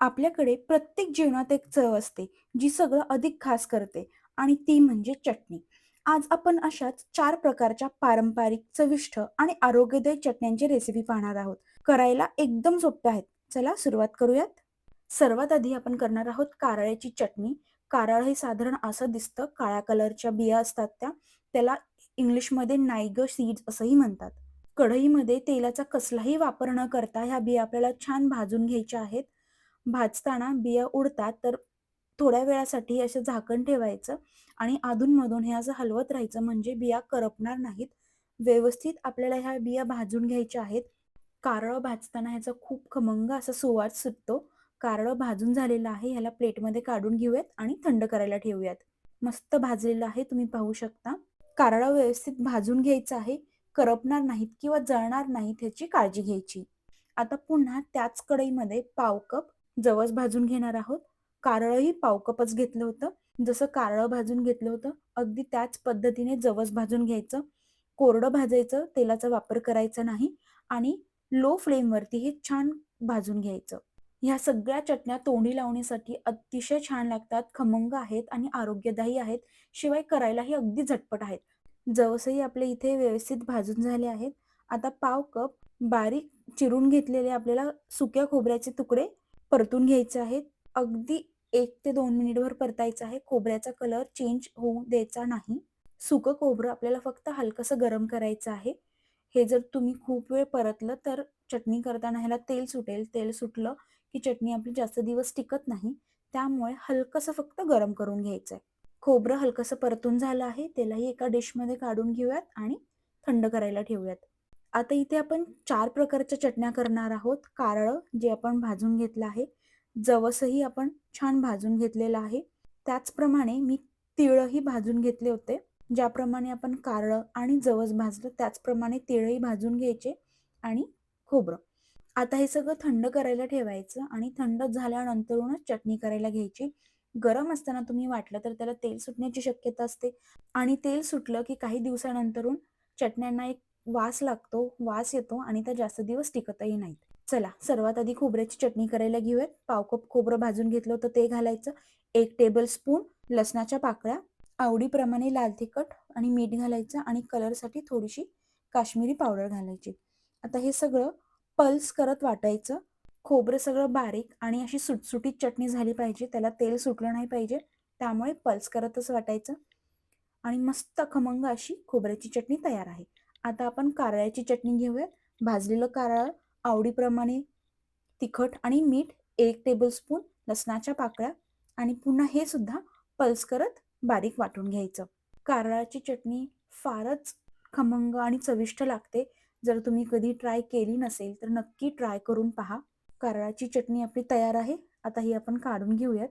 आपल्याकडे प्रत्येक जेवणात एक चव असते, जी सगळं अधिक खास करते आणि ती म्हणजे चटणी. आज आपण अशाच 4 प्रकारच्या पारंपरिक, चविष्ट आणि आरोग्यदायी चटण्यांची रेसिपी पाहणार आहोत. करायला एकदम सोप्या आहेत. चला सुरुवात करूयात. सर्वात आधी आपण करणार आहोत कारळ्याची चटणी. कारळ हे साधारण असं दिसतं, काळ्या कलरच्या बिया असतात त्या. त्याला इंग्लिशमध्ये नायगर सीड्स असंही म्हणतात. कढईमध्ये तेलाचा कसलाही वापर न करता ह्या बिया आपल्याला छान भाजून घ्यायच्या आहेत. भाजताना बिया उडतात, तर थोड्या वेळासाठी असं झाकण ठेवायचं आणि अधूनमधून हे असं हलवत राहायचं, म्हणजे बिया करपणार नाहीत. व्यवस्थित आपल्याला ह्या बिया भाजून घ्यायच्या आहेत. कारळं भाजताना ह्याचा खूप खमंग असा सुवास सुटतो. कारळं भाजून झालेलं आहे. ह्याला प्लेटमध्ये काढून घेऊयात आणि थंड करायला ठेवूयात. मस्त भाजलेलं आहे, तुम्ही पाहू शकता. कारळं व्यवस्थित भाजून घ्यायचं आहे. करपणार नाहीत किंवा जळणार नाहीत ह्याची काळजी घ्यायची. आता पुन्हा त्याच कढईमध्ये पाव कप जवस भाजून घेणार आहोत. कारळंही पाव कपच घेतलं होतं. जसं कारळं भाजून घेतलं होतं, अगदी त्याच पद्धतीने जवस भाजून घ्यायचं. कोरडं भाजायचं, तेलाचा वापर करायचा नाही आणि लो फ्लेमवरती हे छान भाजून घ्यायचं. ह्या सगळ्या चटण्या तोंडी लावण्यासाठी अतिशय छान लागतात, खमंग आहेत आणि आरोग्यदायी आहेत. शिवाय करायलाही अगदी झटपट आहेत. जवसही आपले इथे व्यवस्थित भाजून झाले आहेत. आता पाव कप बारीक चिरून घेतलेले आपल्याला सुक्या खोबऱ्याचे तुकडे परतून घ्यायचे आहेत. अगदी 1 ते 2 मिनिटभर परतायचं आहे. खोबऱ्याचा कलर चेंज होऊ द्यायचा नाही. सुकं खोबरं आपल्याला फक्त हलकंसं गरम करायचं आहे. हे जर तुम्ही खूप वेळ परतलं तर चटणी करताना ह्याला तेल सुटेल. तेल सुटलं की चटणी आपली जास्त दिवस टिकत नाही. त्यामुळे हलकंसं फक्त गरम करून घ्यायचं आहे. खोबरं हलकंसं परतून झालं आहे. त्यालाही एका डिशमध्ये काढून घेऊयात आणि थंड करायला ठेवूयात. आता इथे आपण 4 प्रकारच्या चटण्या करणार आहोत. कारळं जे आपण भाजून घेतलं आहे. जवसही आपण छान भाजून घेतलेलं आहे. त्याचप्रमाणे मी तिळही भाजून घेतले होते. ज्याप्रमाणे आपण कारळं आणि जवस भाजलं त्याचप्रमाणे तिळही भाजून घ्यायचे आणि खोबरं. आता हे सगळं थंड करायला ठेवायचं आणि थंड झाल्यानंतरूनच चटणी करायला घ्यायची. गरम असताना तुम्ही वाटलं तर त्याला तेल सुटण्याची शक्यता असते आणि तेल सुटलं की काही दिवसानंतरून चटण्यांना एक वास लागतो, वास येतो आणि त्या जास्त दिवस टिकतही नाहीत. चला, सर्वात आधी खोबऱ्याची चटणी करायला घेऊयात. पाव कप खोबरं भाजून घेतलं होतं ते घालायचं. 1 टेबलस्पून लसणाच्या पाकळ्या, आवडीप्रमाणे लाल तिखट आणि मीठ घालायचं आणि कलरसाठी थोडीशी काश्मीरी पावडर घालायची. आता हे सगळं पल्स करत वाटायचं. खोबरं सगळं बारीक आणि अशी सुटसुटीत चटणी झाली पाहिजे. त्याला तेल सुटलं नाही पाहिजे. त्यामुळे पल्स करतच वाटायचं आणि मस्त खमंग अशी खोबऱ्याची चटणी तयार आहे. आता आपण कारळ्याची चटणी घेऊयात. भाजलेलं कारळं, आवडीप्रमाणे तिखट आणि मीठ, 1 टेबलस्पून लसणाच्या पाकळ्या आणि पुन्हा हे सुद्धा पल्स करत बारीक वाटून घ्यायचं. कारळाची चटणी फारच खमंग आणि चविष्ट लागते. जर तुम्ही कधी ट्राय केली नसेल तर नक्की ट्राय करून पहा. कारळाची चटणी आपली तयार आहे. आता ही आपण काढून घेऊयात.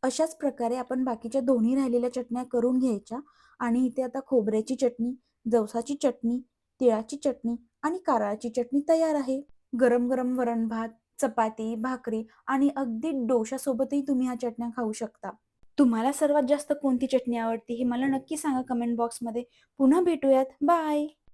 अशाच प्रकारे आपण बाकीच्या दोन्ही राहिलेल्या चटण्या करून घ्यायच्या आणि इथे आता खोबऱ्याची चटणी, जवसाची चटणी, तिळाची चटणी आणि कारळाची चटणी तयार आहे. गरम-गरम वरण-भात, चपाती, भाकरी आणि अगदी डोशासोबतही तुम्ही ह्या चटण्या खाऊ शकता. तुम्हाला सर्वात जास्त कोणती चटणी आवडते हे मला नक्की सांगा कमेंट बॉक्समध्ये. पुन्हा भेटूयात. बाय.